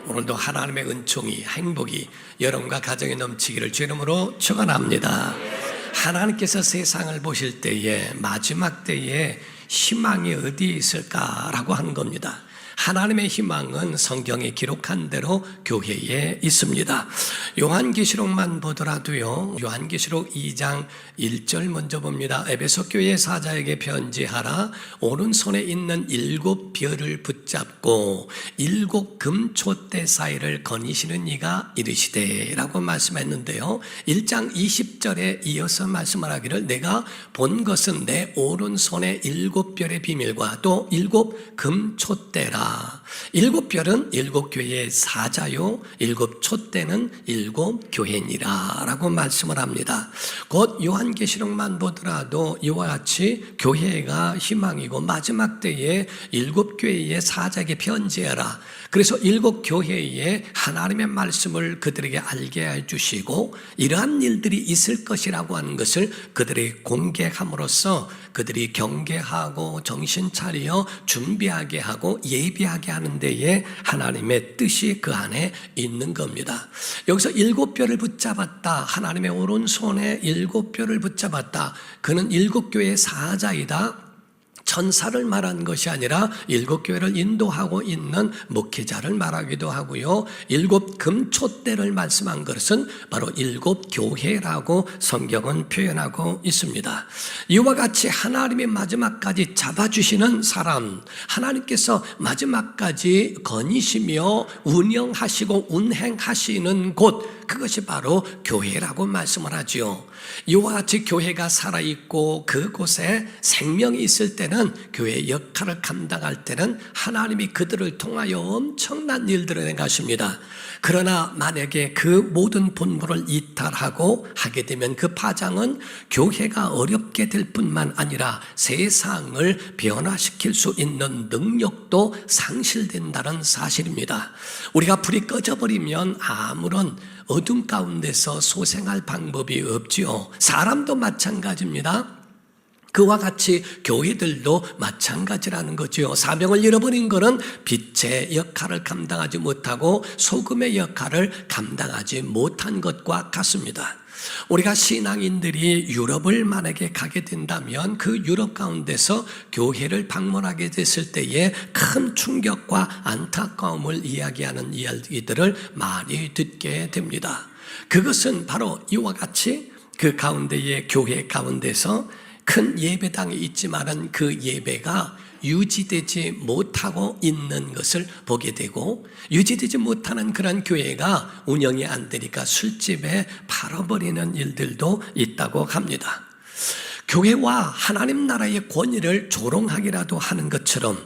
오늘도 하나님의 은총이, 행복이 여러분과 가정에 넘치기를 주 이름으로 축원합니다. 하나님께서 세상을 보실 때에 마지막 때에 희망이 어디 있을까라고 하는 겁니다. 하나님의 희망은 성경에 기록한 대로 교회에 있습니다. 요한계시록만 보더라도요, 요한계시록 2장 1절 먼저 봅니다. 에베소 교회 사자에게 편지하라. 오른손에 있는 7 별을 붙잡고 7 금촛대 사이를 거니시는 이가 이르시되 라고 말씀했는데요, 1장 20절에 이어서 말씀을 하기를 내가 본 것은 내 오른손에 7 별의 비밀과 또 7 금촛대라. 7 별은 7 교회의 사자요, 7 촛대는 7 교회니라 라고 말씀을 합니다. 곧 요한계시록만 보더라도 이와 같이 교회가 희망이고 마지막 때에 7 교회의 사자에게 편지해라. 그래서 7 교회에 하나님의 말씀을 그들에게 알게 해주시고 이러한 일들이 있을 것이라고 하는 것을 그들에게 공개함으로써 그들이 경계하고 정신 차려 준비하게 하고 예비하게 하는 데에 하나님의 뜻이 그 안에 있는 겁니다. 여기서 7 별을 붙잡았다, 하나님의 오른손에 7 별을 붙잡았다, 그는 7 교회의 사자이다, 천사를 말한 것이 아니라 7 교회를 인도하고 있는 목회자를 말하기도 하고요, 7 금촛대를 말씀한 것은 바로 7 교회라고 성경은 표현하고 있습니다. 이와 같이 하나님이 마지막까지 잡아주시는 사람, 하나님께서 마지막까지 거니시며 운영하시고 운행하시는 곳, 그것이 바로 교회라고 말씀을 하죠. 이와 같이 교회가 살아있고 그곳에 생명이 있을 때는, 교회의 역할을 감당할 때는 하나님이 그들을 통하여 엄청난 일들을 행하십니다. 그러나 만약에 그 모든 본분을 이탈하고 하게 되면 그 파장은 교회가 어렵게 될 뿐만 아니라 세상을 변화시킬 수 있는 능력도 상실된다는 사실입니다. 우리가 불이 꺼져버리면 아무런 어둠 가운데서 소생할 방법이 없지요. 사람도 마찬가지입니다. 그와 같이 교회들도 마찬가지라는 거죠. 사명을 잃어버린 것은 빛의 역할을 감당하지 못하고 소금의 역할을 감당하지 못한 것과 같습니다. 우리가 신앙인들이 유럽을 만약에 가게 된다면 그 유럽 가운데서 교회를 방문하게 됐을 때에 큰 충격과 안타까움을 이야기하는 이야기들을 많이 듣게 됩니다. 그것은 바로 이와 같이 그 가운데의 교회 가운데서 큰 예배당이 있지만은 그 예배가 유지되지 못하고 있는 것을 보게 되고, 유지되지 못하는 그런 교회가 운영이 안 되니까 술집에 팔아버리는 일들도 있다고 합니다. 교회와 하나님 나라의 권위를 조롱하기라도 하는 것처럼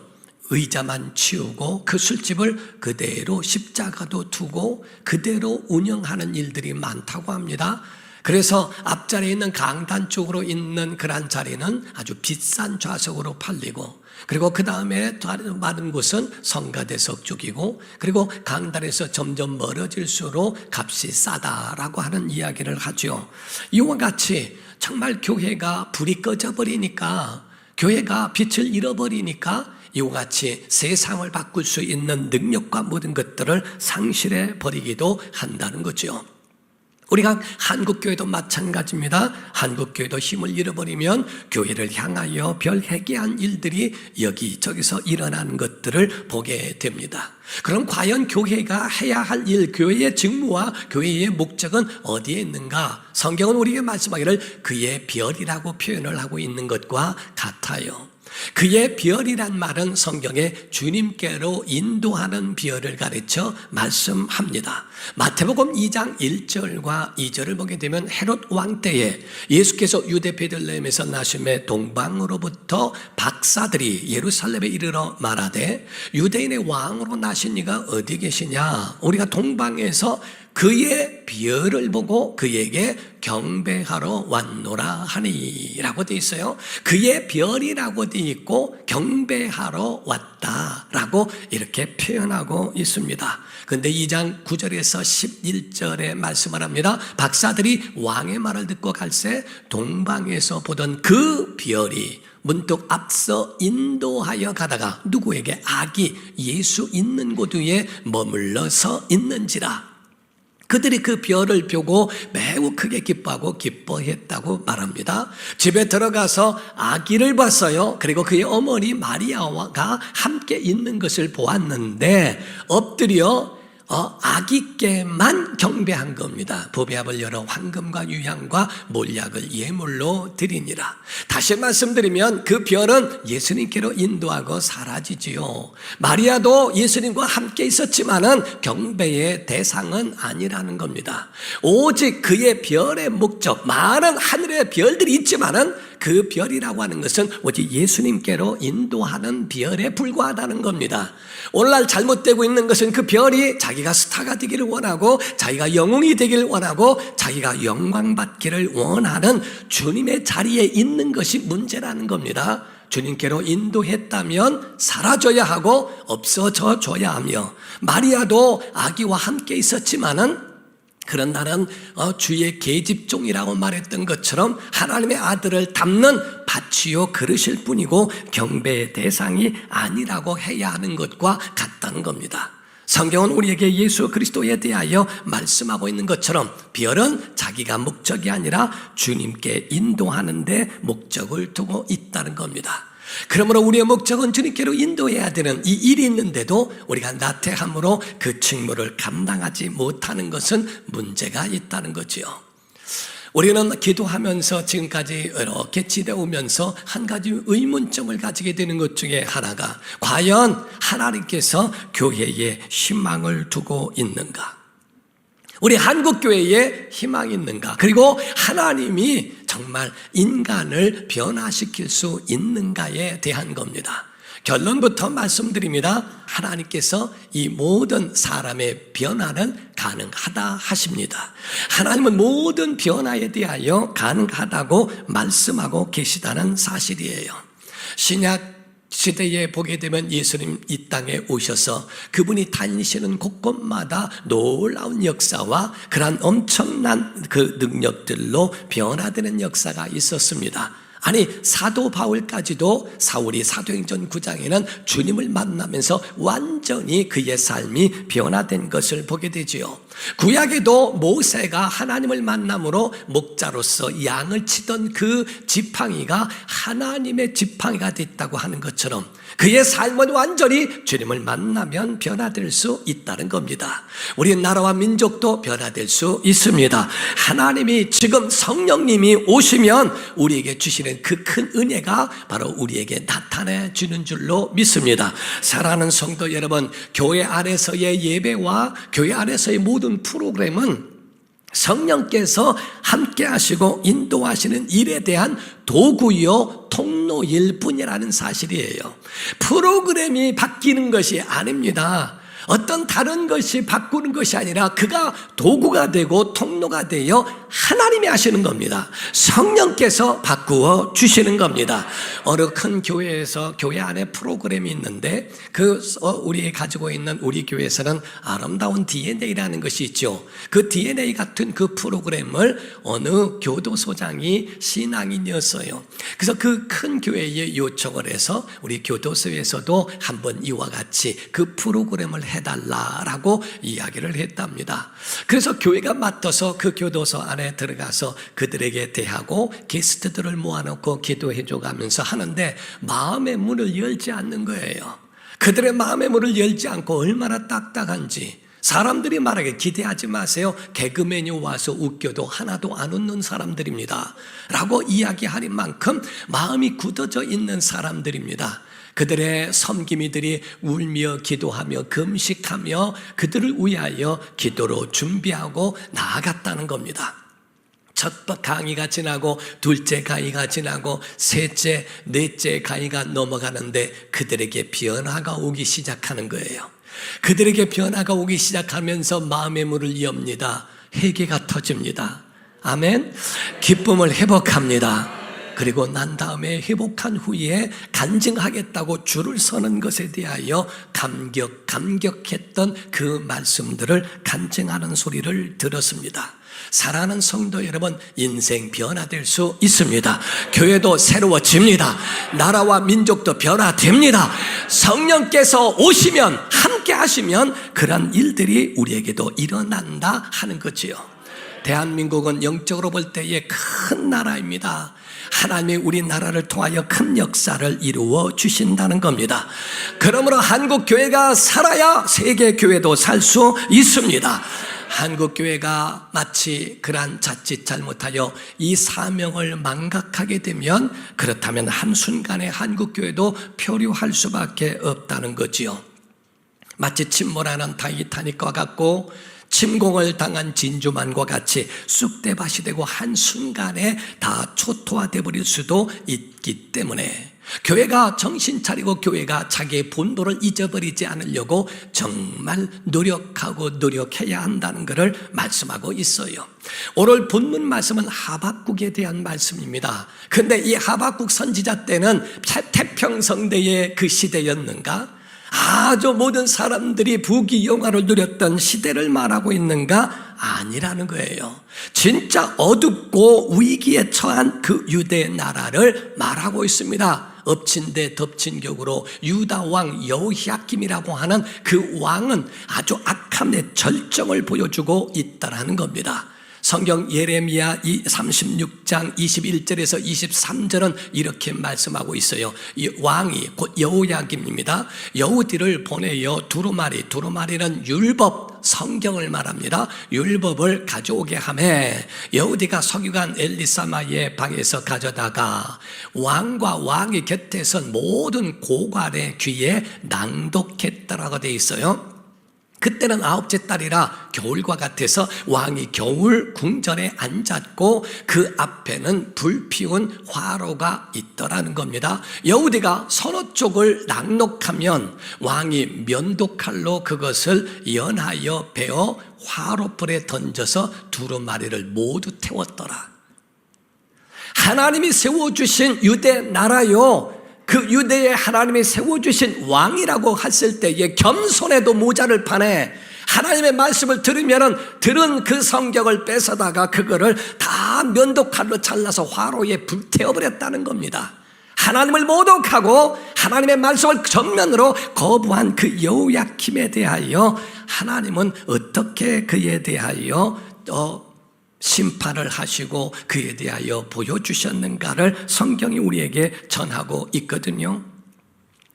의자만 치우고 그 술집을 그대로 십자가도 두고 그대로 운영하는 일들이 많다고 합니다. 그래서 앞자리에 있는 강단 쪽으로 있는 그런 자리는 아주 비싼 좌석으로 팔리고, 그리고 그 다음에 많은 곳은 성가대석 쪽이고, 그리고 강단에서 점점 멀어질수록 값이 싸다라고 하는 이야기를 하죠. 이와 같이 정말 교회가 불이 꺼져버리니까, 교회가 빛을 잃어버리니까 이와 같이 세상을 바꿀 수 있는 능력과 모든 것들을 상실해 버리기도 한다는 거죠. 우리가 한국교회도 마찬가지입니다. 한국교회도 힘을 잃어버리면 교회를 향하여 별 해괴한 일들이 여기저기서 일어나는 것들을 보게 됩니다. 그럼 과연 교회가 해야 할 일, 교회의 직무와 교회의 목적은 어디에 있는가? 성경은 우리에게 말씀하기를 그의 별이라고 표현을 하고 있는 것과 같아요. 그의 별이란 말은 성경에 주님께로 인도하는 별을 가르쳐 말씀합니다. 마태복음 2장 1절과 2절을 보게 되면 헤롯 왕 때에 예수께서 유대 베들레헴에서 나심에 동방으로부터 박사들이 예루살렘에 이르러 말하되 유대인의 왕으로 나신 이가 어디 계시냐? 우리가 동방에서 그의 비열을 보고 그에게 경배하러 왔노라 하니라고 되어 있어요. 그의 별이라고 되어 있고 경배하러 왔다라고 이렇게 표현하고 있습니다. 그런데 2장 9절에서 11절에 말씀을 합니다. 박사들이 왕의 말을 듣고 갈새 동방에서 보던 그 별이 문득 앞서 인도하여 가다가 누구에게? 아기 예수 있는 곳 위에 머물러서 있는지라. 그들이 그 별을 보고 매우 크게 기뻐하고 기뻐했다고 말합니다. 집에 들어가서 아기를 봤어요. 그리고 그의 어머니 마리아가 함께 있는 것을 보았는데 엎드려 아기께만 경배한 겁니다. 부배합을 열어 황금과 유향과 몰약을 예물로 드리니라. 다시 말씀드리면 그 별은 예수님께로 인도하고 사라지지요. 마리아도 예수님과 함께 있었지만은 경배의 대상은 아니라는 겁니다. 오직 그의 별의 목적, 많은 하늘의 별들이 있지만은 그 별이라고 하는 것은 오직 예수님께로 인도하는 별에 불과하다는 겁니다. 오늘날 잘못되고 있는 것은 그 별이 자기가 스타가 되기를 원하고 자기가 영웅이 되기를 원하고 자기가 영광받기를 원하는 주님의 자리에 있는 것이 문제라는 겁니다. 주님께로 인도했다면 사라져야 하고 없어져 줘야 하며, 마리아도 아기와 함께 있었지만은 그런 나는 주의 계집종이라고 말했던 것처럼 하나님의 아들을 담는 밭이요 그릇일 뿐이고 경배의 대상이 아니라고 해야 하는 것과 같다는 겁니다. 성경은 우리에게 예수 그리스도에 대하여 말씀하고 있는 것처럼 별은 자기가 목적이 아니라 주님께 인도하는 데 목적을 두고 있다는 겁니다. 그러므로 우리의 목적은 주님께로 인도해야 되는 이 일이 있는데도 우리가 나태함으로 그 직무를 감당하지 못하는 것은 문제가 있다는 거지요. 우리는 기도하면서 지금까지 이렇게 지내오면서 한 가지 의문점을 가지게 되는 것 중에 하나가, 과연 하나님께서 교회에 희망을 두고 있는가? 우리 한국교회에 희망이 있는가? 그리고 하나님이 정말 인간을 변화시킬 수 있는가에 대한 겁니다. 결론부터 말씀드립니다. 하나님께서 이 모든 사람의 변화는 가능하다 하십니다. 하나님은 모든 변화에 대하여 가능하다고 말씀하고 계시다는 사실이에요. 신약 시대에 보게 되면 예수님 이 땅에 오셔서 그분이 다니시는 곳곳마다 놀라운 역사와 그러한 엄청난 그 능력들로 변화되는 역사가 있었습니다. 아니, 사도 바울까지도 사울이 사도행전 9장에는 주님을 만나면서 완전히 그의 삶이 변화된 것을 보게 되지요. 구약에도 모세가 하나님을 만남으로 목자로서 양을 치던 그 지팡이가 하나님의 지팡이가 됐다고 하는 것처럼 그의 삶은 완전히 주님을 만나면 변화될 수 있다는 겁니다. 우리 나라와 민족도 변화될 수 있습니다. 하나님이 지금 성령님이 오시면 우리에게 주시는 그 큰 은혜가 바로 우리에게 나타내 주는 줄로 믿습니다. 사랑하는 성도 여러분, 교회 안에서의 예배와 교회 안에서의 모든 프로그램은 성령께서 함께 하시고 인도하시는 일에 대한 도구요 통로일 뿐이라는 사실이에요. 프로그램이 바뀌는 것이 아닙니다. 어떤 다른 것이 바꾸는 것이 아니라 그가 도구가 되고 통로가 되어 하나님이 하시는 겁니다. 성령께서 바꾸어 주시는 겁니다. 어느 큰 교회에서 교회 안에 프로그램이 있는데 우리 가지고 있는 우리 교회에서는 아름다운 DNA라는 것이 있죠. 그 DNA 같은 그 프로그램을 어느 교도소장이 신앙인이었어요. 그래서 그 큰 교회에 요청을 해서 우리 교도소에서도 한번 이와 같이 그 프로그램을 해달라라고 이야기를 했답니다. 그래서 교회가 맡아서 그 교도소 안에 들어가서 그들에게 대하고 게스트들을 모아놓고 기도해줘 가면서 하는데 마음의 문을 열지 않는 거예요. 그들의 마음의 문을 열지 않고 얼마나 딱딱한지. 사람들이 말하기에 기대하지 마세요. 개그맨이 와서 웃겨도 하나도 안 웃는 사람들입니다 라고 이야기하는 만큼 마음이 굳어져 있는 사람들입니다. 그들의 섬김이들이 울며 기도하며 금식하며 그들을 위하여 기도로 준비하고 나아갔다는 겁니다. 첫 강의가 지나고 둘째 강의가 지나고 셋째, 넷째 강의가 넘어가는데 그들에게 변화가 오기 시작하는 거예요. 그들에게 변화가 오기 시작하면서 마음의 문을 엽니다. 회개가 터집니다. 아멘. 기쁨을 회복합니다. 그리고 난 다음에 회복한 후에 간증하겠다고 줄을 서는 것에 대하여 감격했던 그 말씀들을 간증하는 소리를 들었습니다. 사랑하는 성도 여러분, 인생 변화될 수 있습니다. 교회도 새로워집니다. 나라와 민족도 변화됩니다. 성령께서 오시면, 함께 하시면 그런 일들이 우리에게도 일어난다 하는 거지요. 대한민국은 영적으로 볼 때의 큰 나라입니다. 하나님이 우리나라를 통하여 큰 역사를 이루어 주신다는 겁니다. 그러므로 한국 교회가 살아야 세계 교회도 살 수 있습니다. 한국 교회가 마치 그러한 자칫 잘못하여 이 사명을 망각하게 되면, 그렇다면 한순간에 한국 교회도 표류할 수밖에 없다는 거지요. 마치 침몰하는 타이타닉과 같고 침공을 당한 진주만과 같이 쑥대밭이 되고 한순간에 다 초토화되어 버릴 수도 있기 때문에 교회가 정신 차리고 교회가 자기의 본도를 잊어버리지 않으려고 정말 노력해야 한다는 것을 말씀하고 있어요. 오늘 본문 말씀은 하박국에 대한 말씀입니다. 그런데 이 하박국 선지자 때는 태평성대의 그 시대였는가? 아주 모든 사람들이 부귀영화를 누렸던 시대를 말하고 있는가? 아니라는 거예요. 진짜 어둡고 위기에 처한 그 유대 나라를 말하고 있습니다. 엎친 데 덮친 격으로 유다 왕 여호야김이라고 하는 그 왕은 아주 악함의 절정을 보여주고 있다라는 겁니다. 성경 예레미야 36장 21절에서 23절은 이렇게 말씀하고 있어요. 이 왕이 곧 여호야김입니다. 여우디를 보내어 두루마리는 율법, 성경을 말합니다. 율법을 가져오게 하매 여우디가 서기관 엘리사마의 방에서 가져다가 왕과 왕의 곁에 선 모든 고관의 귀에 낭독했다라고 되어 있어요. 그때는 9째 달이라 겨울과 같아서 왕이 겨울 궁전에 앉았고 그 앞에는 불 피운 화로가 있더라는 겁니다. 여우디가 서너 쪽을 낭독하면 왕이 면도칼로 그것을 연하여 베어 화로불에 던져서 두루마리를 모두 태웠더라. 하나님이 세워주신 유대 나라요, 그 유대에 하나님이 세워주신 왕이라고 했을 때에 겸손에도 모자를 파네. 하나님의 말씀을 들은 그 성경을 뺏어다가 그거를 다 면도칼로 잘라서 화로에 불태워버렸다는 겁니다. 하나님을 모독하고 하나님의 말씀을 정면으로 거부한 그 여호야김에 대하여 하나님은 어떻게 그에 대하여 심판을 하시고 그에 대하여 보여주셨는가를 성경이 우리에게 전하고 있거든요.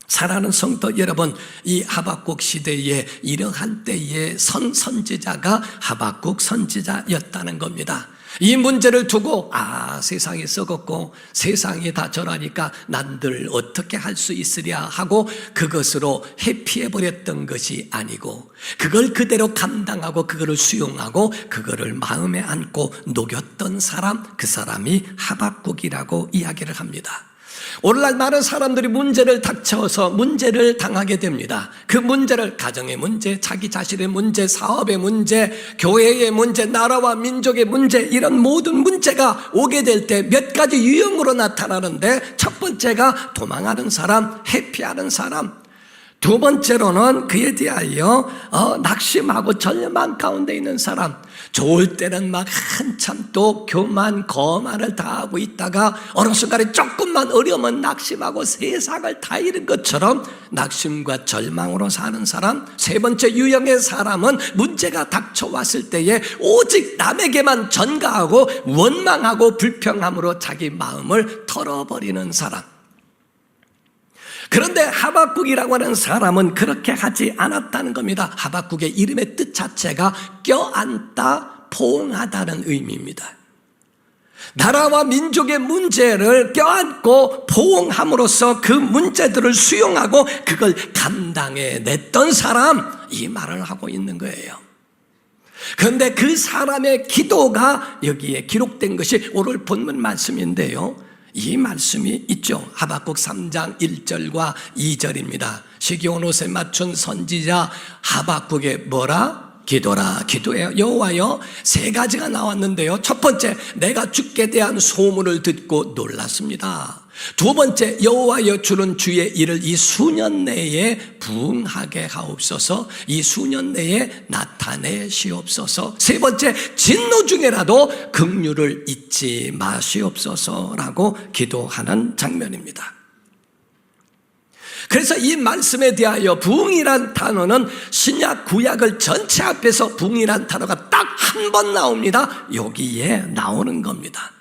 사랑하는 성도 여러분, 이 하박국 시대에 이러한 때에 선지자가 하박국 선지자였다는 겁니다. 이 문제를 두고 세상이 썩었고 세상이 다 저러니까 난들 어떻게 할 수 있으랴 하고 그것으로 회피해버렸던 것이 아니고 그걸 그대로 감당하고 그거를 수용하고 그거를 마음에 안고 녹였던 사람, 그 사람이 하박국이라고 이야기를 합니다. 오늘날 많은 사람들이 문제를 닥쳐서 문제를 당하게 됩니다. 그 문제를 가정의 문제, 자기 자신의 문제, 사업의 문제, 교회의 문제, 나라와 민족의 문제, 이런 모든 문제가 오게 될 때 몇 가지 유형으로 나타나는데, 첫 번째가 도망하는 사람, 회피하는 사람, 두 번째로는 그에 대하여 낙심하고 절망 가운데 있는 사람, 좋을 때는 막 한참 또 교만, 거만을 다하고 있다가 어느 순간에 조금만 어려우면 낙심하고 세상을 다 잃은 것처럼 낙심과 절망으로 사는 사람. 세 번째 유형의 사람은 문제가 닥쳐왔을 때에 오직 남에게만 전가하고 원망하고 불평함으로 자기 마음을 털어버리는 사람. 그런데 하박국이라고 하는 사람은 그렇게 하지 않았다는 겁니다. 하박국의 이름의 뜻 자체가 껴안다, 포옹하다는 의미입니다. 나라와 민족의 문제를 껴안고 포옹함으로써 그 문제들을 수용하고 그걸 감당해냈던 사람, 이 말을 하고 있는 거예요. 그런데 그 사람의 기도가 여기에 기록된 것이 오늘 본문 말씀인데요, 이 말씀이 있죠. 하박국 3장 1절과 2절입니다. 시기온 옷에 맞춘 선지자 하박국의 뭐라? 기도라. 기도해요. 여호와여, 세 가지가 나왔는데요. 첫 번째, 내가 주께 대한 소문을 듣고 놀랐습니다. 두 번째, 여호와여, 주는 주의 일을 이 수년 내에 부응하게 하옵소서. 이 수년 내에 나타내시옵소서. 세 번째, 진노 중에라도 긍휼을 잊지 마시옵소서라고 기도하는 장면입니다. 그래서 이 말씀에 대하여 부응이란 단어는 신약 구약을 전체 앞에서 부응이란 단어가 딱 한 번 나옵니다. 여기에 나오는 겁니다.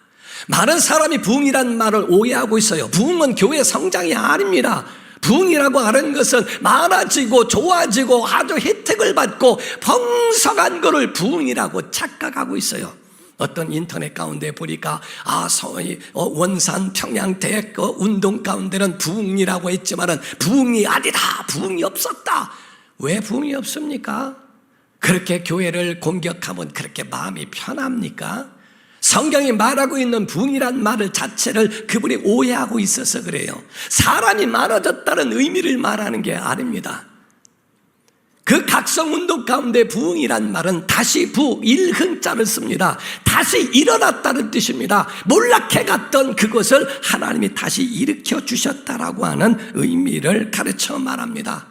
많은 사람이 부응이란 말을 오해하고 있어요. 부응은 교회 성장이 아닙니다. 부응이라고 하는 것은 많아지고 좋아지고 아주 혜택을 받고 풍성한 것을 부응이라고 착각하고 있어요. 어떤 인터넷 가운데 보니까 원산 평양대 운동 가운데는 부흥이라고 했지만은 부흥이 아니다, 부흥이 없었다. 왜 부흥이 없습니까? 그렇게 교회를 공격하면 그렇게 마음이 편합니까? 성경이 말하고 있는 부흥이란 말을 자체를 그분이 오해하고 있어서 그래요. 사람이 많아졌다는 의미를 말하는 게 아닙니다. 그 각성운동 가운데 부흥이란 말은 다시 일흥자를 씁니다. 다시 일어났다는 뜻입니다. 몰락해 갔던 그것을 하나님이 다시 일으켜 주셨다라고 하는 의미를 가르쳐 말합니다.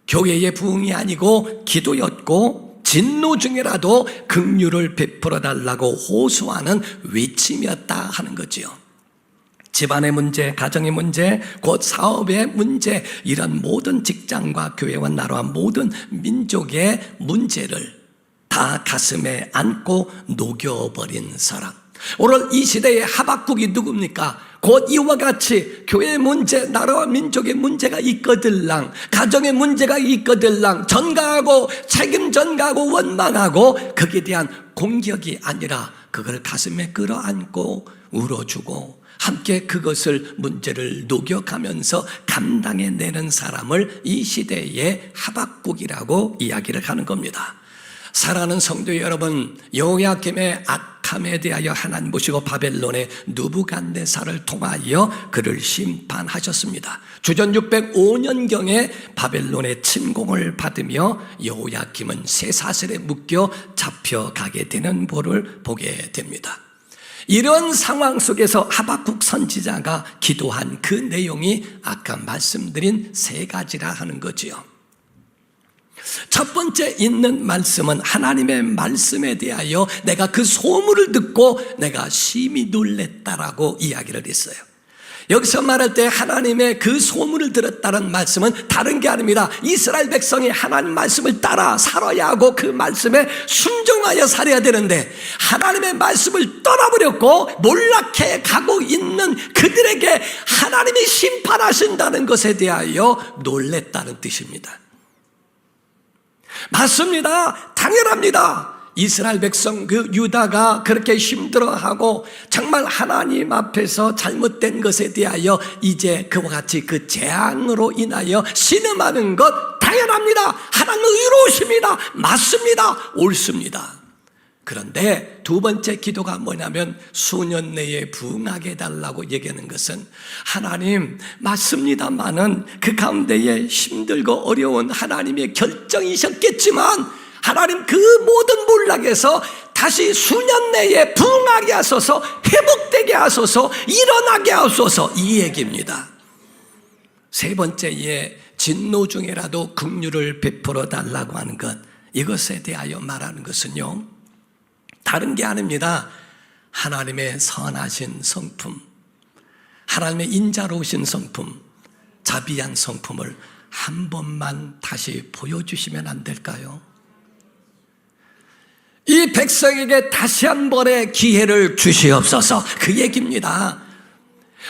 교회의 부흥이 아니고 기도였고 진노 중에라도 긍휼을 베풀어 달라고 호소하는 외침이었다 하는 거지요. 집안의 문제, 가정의 문제, 곧 사업의 문제, 이런 모든 직장과 교회와 나라와 모든 민족의 문제를 다 가슴에 안고 녹여버린 사람. 오늘 이 시대의 하박국이 누굽니까? 곧 이와 같이 교회의 문제, 나라와 민족의 문제가 있거들랑, 가정의 문제가 있거들랑, 전가하고 책임 전가하고 원망하고 거기에 대한 공격이 아니라 그걸 가슴에 끌어안고 울어주고 함께 그것을 문제를 녹여가면서 감당해내는 사람을 이 시대의 하박국이라고 이야기를 하는 겁니다. 사랑하는 성도 여러분, 여호야김의 악함에 대하여 하나님 보시고 바벨론의 느부갓네살을 통하여 그를 심판하셨습니다. 주전 605년경에 바벨론의 침공을 받으며 여호야김은 쇠사슬에 묶여 잡혀가게 되는 보를 보게 됩니다. 이런 상황 속에서 하박국 선지자가 기도한 그 내용이 아까 말씀드린 세 가지라 하는 거지요. 첫 번째 있는 말씀은 하나님의 말씀에 대하여 내가 그 소문을 듣고 내가 심히 놀랬다라고 이야기를 했어요. 여기서 말할 때 하나님의 그 소문을 들었다는 말씀은 다른 게 아닙니다. 이스라엘 백성이 하나님 말씀을 따라 살아야 하고 그 말씀에 순종하여 살아야 되는데 하나님의 말씀을 떠나버렸고 몰락해 가고 있는 그들에게 하나님이 심판하신다는 것에 대하여 놀랬다는 뜻입니다. 맞습니다. 당연합니다. 이스라엘 백성 그 유다가 그렇게 힘들어하고 정말 하나님 앞에서 잘못된 것에 대하여 이제 그와 같이 그 재앙으로 인하여 신음하는 것 당연합니다. 하나님은 의로우십니다. 맞습니다. 옳습니다. 그런데 두 번째 기도가 뭐냐면 수년 내에 부응하게 해달라고 얘기하는 것은 하나님 맞습니다만은 그 가운데에 힘들고 어려운 하나님의 결정이셨겠지만 하나님 그 모든 몰락에서 다시 수년 내에 부응하게 하소서, 회복되게 하소서, 일어나게 하소서, 이 얘기입니다. 세 번째에 진노 중에라도 긍휼을 베풀어 달라고 하는 것, 이것에 대하여 말하는 것은요 다른 게 아닙니다. 하나님의 선하신 성품, 하나님의 인자로우신 성품, 자비한 성품을 한 번만 다시 보여주시면 안 될까요? 이 백성에게 다시 한 번의 기회를 주시옵소서, 그 얘기입니다.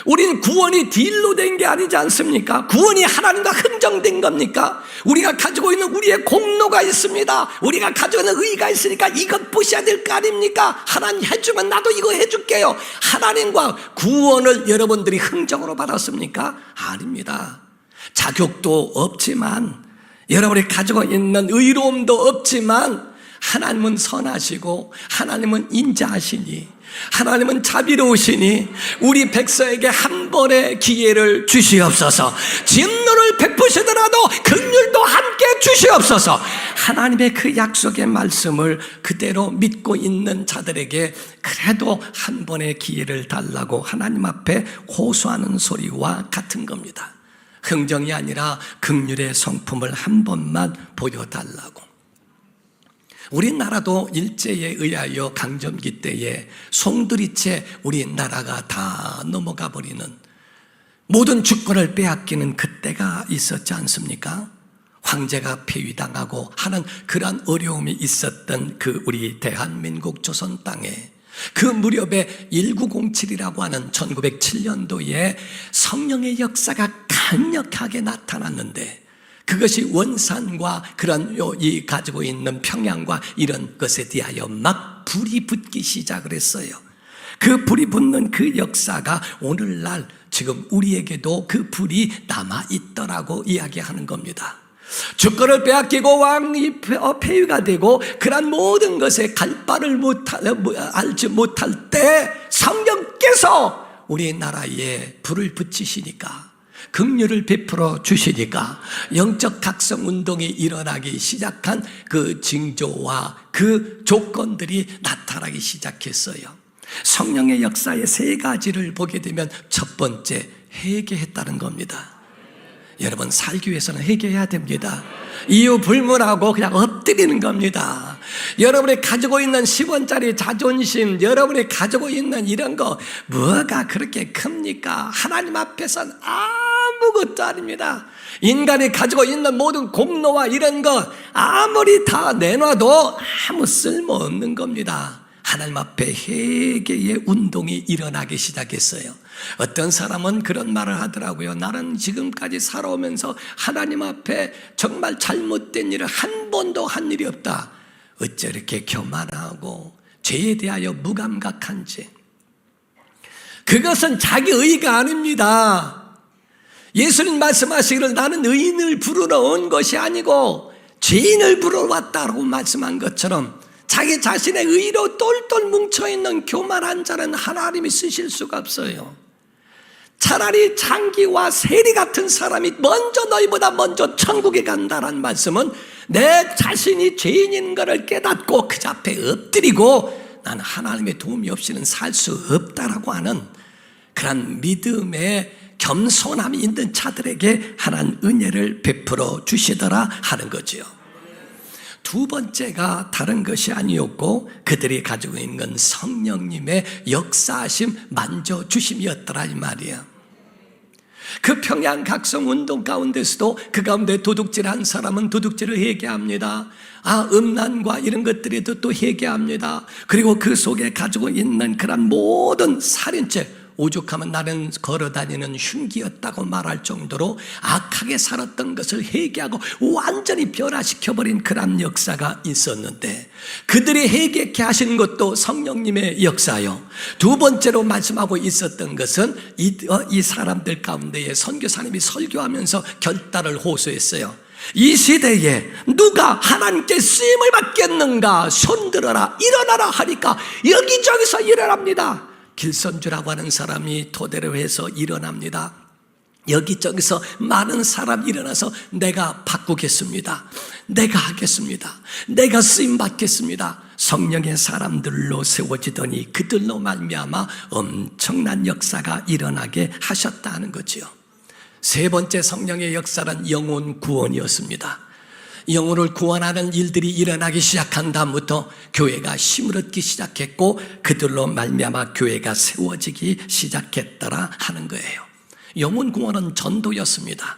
우린 구원이 딜로 된 게 아니지 않습니까? 구원이 하나님과 흥정된 겁니까? 우리가 가지고 있는 우리의 공로가 있습니다. 우리가 가지고 있는 의의가 있으니까 이것 보셔야 될 거 아닙니까? 하나님 해주면 나도 이거 해줄게요. 하나님과 구원을 여러분들이 흥정으로 받았습니까? 아닙니다. 자격도 없지만, 여러분이 가지고 있는 의로움도 없지만 하나님은 선하시고 하나님은 인자하시니 하나님은 자비로우시니 우리 백성에게 한 번의 기회를 주시옵소서. 진노를 베푸시더라도 긍휼도 함께 주시옵소서. 하나님의 그 약속의 말씀을 그대로 믿고 있는 자들에게 그래도 한 번의 기회를 달라고 하나님 앞에 호소하는 소리와 같은 겁니다. 흥정이 아니라 긍휼의 성품을 한 번만 보여달라고. 우리나라도 일제에 의하여 강점기 때에 송두리째 우리나라가 다 넘어가 버리는, 모든 주권을 빼앗기는 그때가 있었지 않습니까? 황제가 폐위당하고 하는 그러한 어려움이 있었던 그 우리 대한민국 조선 땅에 그 무렵에 1907이라고 하는 1907년도에 성령의 역사가 강력하게 나타났는데, 그것이 원산과 그런 이 가지고 있는 평양과 이런 것에 대하여 막 불이 붙기 시작을 했어요. 그 불이 붙는 그 역사가 오늘날 지금 우리에게도 그 불이 남아있더라고 이야기하는 겁니다. 주권을 빼앗기고 왕이 폐위가 되고 그런 모든 것에 갈 바를 알지 못할 때 성령께서 우리나라에 불을 붙이시니까, 긍휼을 베풀어 주시니까 영적 각성 운동이 일어나기 시작한 그 징조와 그 조건들이 나타나기 시작했어요. 성령의 역사의 세 가지를 보게 되면 첫 번째, 회개했다는 겁니다. 여러분, 살기 위해서는 회개해야 됩니다. 이유 불문하고 그냥 엎드리는 겁니다. 여러분이 가지고 있는 10원짜리 자존심, 여러분이 가지고 있는 이런 거 뭐가 그렇게 큽니까? 하나님 앞에서는 아무것도 아닙니다. 인간이 가지고 있는 모든 공로와 이런 거 아무리 다 내놔도 아무 쓸모없는 겁니다. 하나님 앞에 회개의 운동이 일어나기 시작했어요. 어떤 사람은 그런 말을 하더라고요. 나는 지금까지 살아오면서 하나님 앞에 정말 잘못된 일을 한 번도 한 일이 없다. 어째 이렇게 교만하고 죄에 대하여 무감각한지. 그것은 자기 의가 아닙니다. 예수님 말씀하시기를 나는 의인을 부르러 온 것이 아니고 죄인을 부르러 왔다고 말씀한 것처럼 자기 자신의 의로 똘똘 뭉쳐있는 교만한 자는 하나님이 쓰실 수가 없어요. 차라리 장기와 세리 같은 사람이 너희보다 먼저 천국에 간다는 말씀은 내 자신이 죄인인 것을 깨닫고 그 앞에 엎드리고 나는 하나님의 도움이 없이는 살 수 없다라고 하는 그런 믿음의 겸손함이 있는 자들에게 하나님 은혜를 베풀어 주시더라 하는 거죠. 두 번째가 다른 것이 아니었고 그들이 가지고 있는 성령님의 역사하심, 만져주심이었더라 이 말이야. 그 평양 각성 운동 가운데서도 그 가운데 도둑질한 사람은 도둑질을 회개합니다. 음란과 이런 것들에도 또 회개합니다. 그리고 그 속에 가지고 있는 그런 모든 살인죄, 오죽하면 나는 걸어다니는 흉기였다고 말할 정도로 악하게 살았던 것을 회개하고 완전히 변화시켜버린 그런 역사가 있었는데, 그들이 회개케 하신 것도 성령님의 역사요. 두 번째로 말씀하고 있었던 것은 이 사람들 가운데에 선교사님이 설교하면서 결단을 호소했어요. 이 시대에 누가 하나님께 쓰임을 받겠는가? 손들어라, 일어나라 하니까 여기저기서 일어납니다. 길선주라고 하는 사람이 토대로 해서 일어납니다. 여기저기서 많은 사람 일어나서 내가 바꾸겠습니다. 내가 하겠습니다. 내가 쓰임 받겠습니다. 성령의 사람들로 세워지더니 그들로 말미암아 엄청난 역사가 일어나게 하셨다는 거지요. 세 번째 성령의 역사는 영혼 구원이었습니다. 영혼을 구원하는 일들이 일어나기 시작한 다음부터 교회가 힘을 얻기 시작했고 그들로 말미암아 교회가 세워지기 시작했더라 하는 거예요. 영혼 구원은 전도였습니다.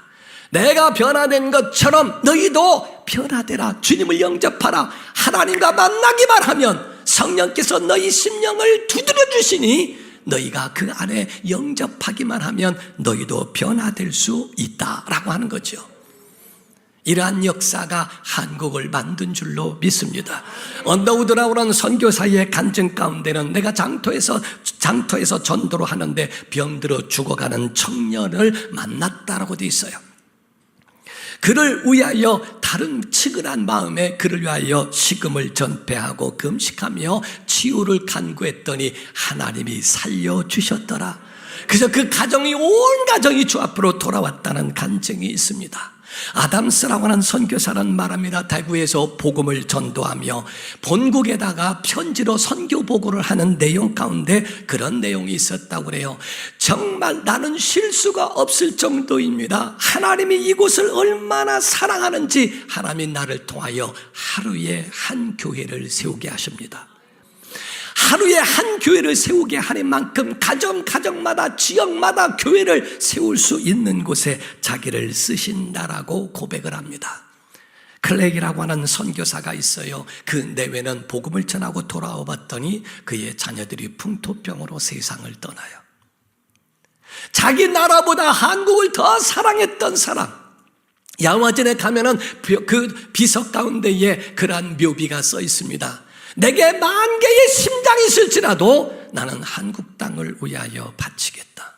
내가 변화된 것처럼 너희도 변화되라. 주님을 영접하라. 하나님과 만나기만 하면 성령께서 너희 심령을 두드려 주시니 너희가 그 안에 영접하기만 하면 너희도 변화될 수 있다라고 하는 거죠. 이러한 역사가 한국을 만든 줄로 믿습니다. 언더우드라고는 선교사의 간증 가운데는 내가 장터에서 전도를 하는데 병들어 죽어가는 청년을 만났다라고 되어 있어요. 그를 위하여 다른 측은한 마음에 그를 위하여 식음을 전폐하고 금식하며 치유를 간구했더니 하나님이 살려주셨더라. 그래서 그 가정이, 온 가정이 주 앞으로 돌아왔다는 간증이 있습니다. 아담스라고 하는 선교사는 말합니다. 대구에서 복음을 전도하며 본국에다가 편지로 선교 보고를 하는 내용 가운데 그런 내용이 있었다고 그래요. 정말 나는 쉴 수가 없을 정도입니다. 하나님이 이곳을 얼마나 사랑하는지 하나님이 나를 통하여 하루에 한 교회를 세우게 하십니다. 하루에 한 교회를 세우게 하는 만큼 가정마다 지역마다 교회를 세울 수 있는 곳에 자기를 쓰신다라고 고백을 합니다. 클렉이라고 하는 선교사가 있어요. 그 내외는 복음을 전하고 돌아와 봤더니 그의 자녀들이 풍토병으로 세상을 떠나요. 자기 나라보다 한국을 더 사랑했던 사람, 양화전에 가면은 그 비석 가운데에 그러한 묘비가 써 있습니다. 내게 10,000개의 심장이 있을지라도 나는 한국 땅을 위하여 바치겠다.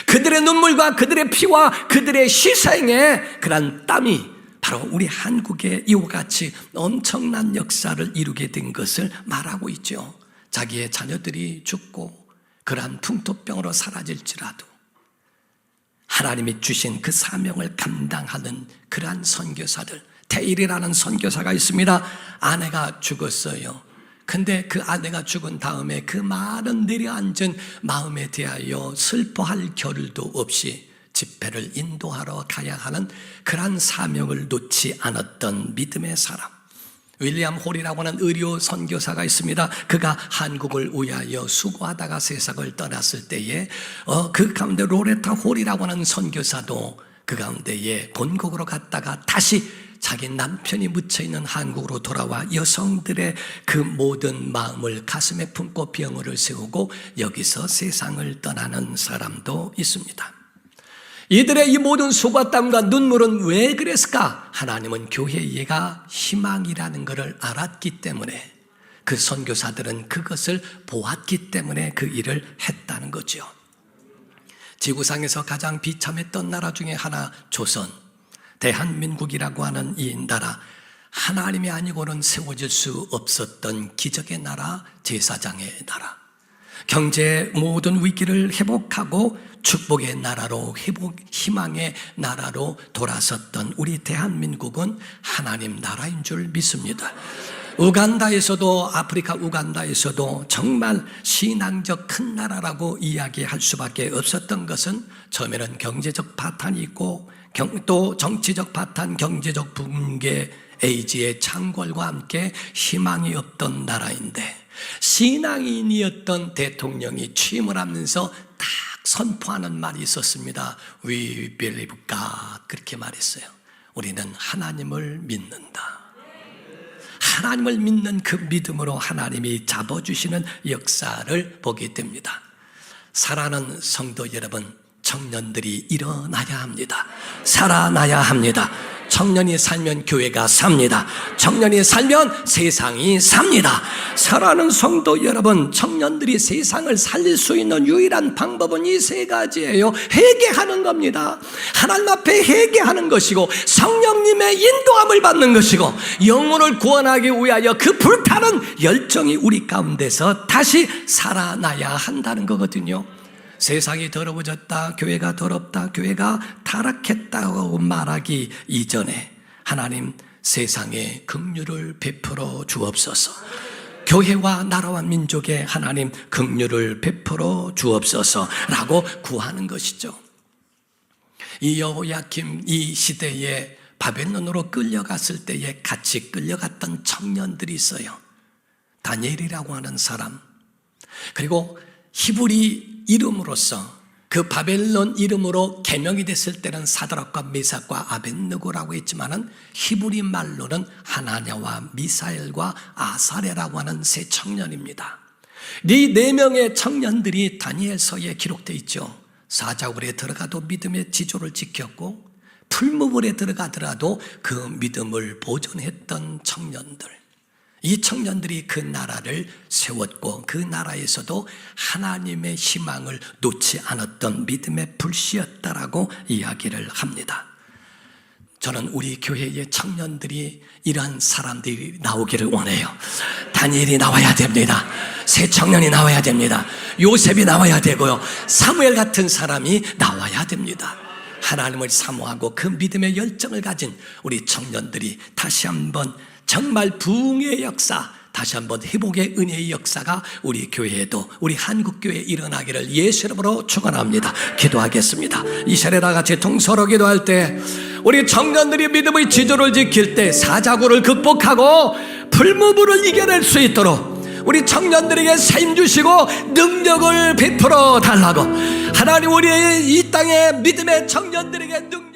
그들의 눈물과 그들의 피와 그들의 희생의 그런 땀이 바로 우리 한국에 이와 같이 엄청난 역사를 이루게 된 것을 말하고 있죠. 자기의 자녀들이 죽고 그러한 풍토병으로 사라질지라도 하나님이 주신 그 사명을 감당하는 그러한 선교사들, 테일이라는 선교사가 있습니다. 아내가 죽었어요. 근데 그 아내가 죽은 다음에 그 많은 내려앉은 마음에 대하여 슬퍼할 겨를도 없이 집회를 인도하러 가야 하는 그러한 사명을 놓지 않았던 믿음의 사람, 윌리엄 홀이라고 하는 의료 선교사가 있습니다. 그가 한국을 위하여 수고하다가 세상을 떠났을 때에 그 가운데 로레타 홀이라고 하는 선교사도 그 가운데에 본국으로 갔다가 다시 자기 남편이 묻혀있는 한국으로 돌아와 여성들의 그 모든 마음을 가슴에 품고 병을 세우고 여기서 세상을 떠나는 사람도 있습니다. 이들의 이 모든 수고와 땀과 눈물은 왜 그랬을까? 하나님은 교회가 희망이라는 것을 알았기 때문에, 그 선교사들은 그것을 보았기 때문에 그 일을 했다는 거죠. 지구상에서 가장 비참했던 나라 중에 하나, 조선, 대한민국이라고 하는 이 나라, 하나님이 아니고는 세워질 수 없었던 기적의 나라, 제사장의 나라, 경제의 모든 위기를 회복하고 축복의 나라로, 회복, 희망의 나라로 돌아섰던 우리 대한민국은 하나님 나라인 줄 믿습니다. 우간다에서도, 아프리카 우간다에서도 정말 신앙적 큰 나라라고 이야기할 수밖에 없었던 것은 처음에는 경제적 파탄이 있고 또 정치적 파탄, 경제적 붕괴, 에이즈의 창궐과 함께 희망이 없던 나라인데, 신앙인이었던 대통령이 취임을 하면서 딱 선포하는 말이 있었습니다. We believe God, 그렇게 말했어요. 우리는 하나님을 믿는다. 하나님을 믿는 그 믿음으로 하나님이 잡아주시는 역사를 보게 됩니다. 사랑하는 성도 여러분, 청년들이 일어나야 합니다. 살아나야 합니다. 청년이 살면 교회가 삽니다. 청년이 살면 세상이 삽니다. 사랑하는 성도 여러분, 청년들이 세상을 살릴 수 있는 유일한 방법은 이 세 가지예요. 회개하는 겁니다. 하나님 앞에 회개하는 것이고, 성령님의 인도함을 받는 것이고, 영혼을 구원하기 위하여 그 불타는 열정이 우리 가운데서 다시 살아나야 한다는 거거든요. 세상이 더러워졌다, 교회가 더럽다, 교회가 타락했다고 말하기 이전에 하나님, 세상에 긍휼을 베풀어 주옵소서. 교회와 나라와 민족에 하나님 긍휼을 베풀어 주옵소서라고 구하는 것이죠. 이 여호야김, 이 시대에 바벨론으로 끌려갔을 때에 같이 끌려갔던 청년들이 있어요. 다니엘이라고 하는 사람, 그리고 히브리 이름으로서 그 바벨론 이름으로 개명이 됐을 때는 사드락과 메삭과 아벳느고라고 했지만은 히브리 말로는 하나냐와 미사엘과 아사레라고 하는 세 청년입니다. 이 네 명의 청년들이 다니엘서에 기록되어 있죠. 사자굴에 들어가도 믿음의 지조를 지켰고, 풀무불에 들어가더라도 그 믿음을 보존했던 청년들, 이 청년들이 그 나라를 세웠고, 그 나라에서도 하나님의 희망을 놓지 않았던 믿음의 불씨였다라고 이야기를 합니다. 저는 우리 교회의 청년들이 이러한 사람들이 나오기를 원해요. 다니엘이 나와야 됩니다. 새 청년이 나와야 됩니다. 요셉이 나와야 되고요. 사무엘 같은 사람이 나와야 됩니다. 하나님을 사모하고 그 믿음의 열정을 가진 우리 청년들이 다시 한번 정말 부흥의 역사, 다시 한번 회복의 은혜의 역사가 우리 교회에도, 우리 한국교회에 일어나기를 예수 이름으로 축원합니다. 기도하겠습니다. 이 시간에 다 같이 통서로 기도할 때 우리 청년들이 믿음의 지조를 지킬 때 사자굴을 극복하고 불무불을 이겨낼 수 있도록 우리 청년들에게 샘 주시고 능력을 베풀어 달라고, 하나님 우리의 이 땅의 믿음의 청년들에게 능력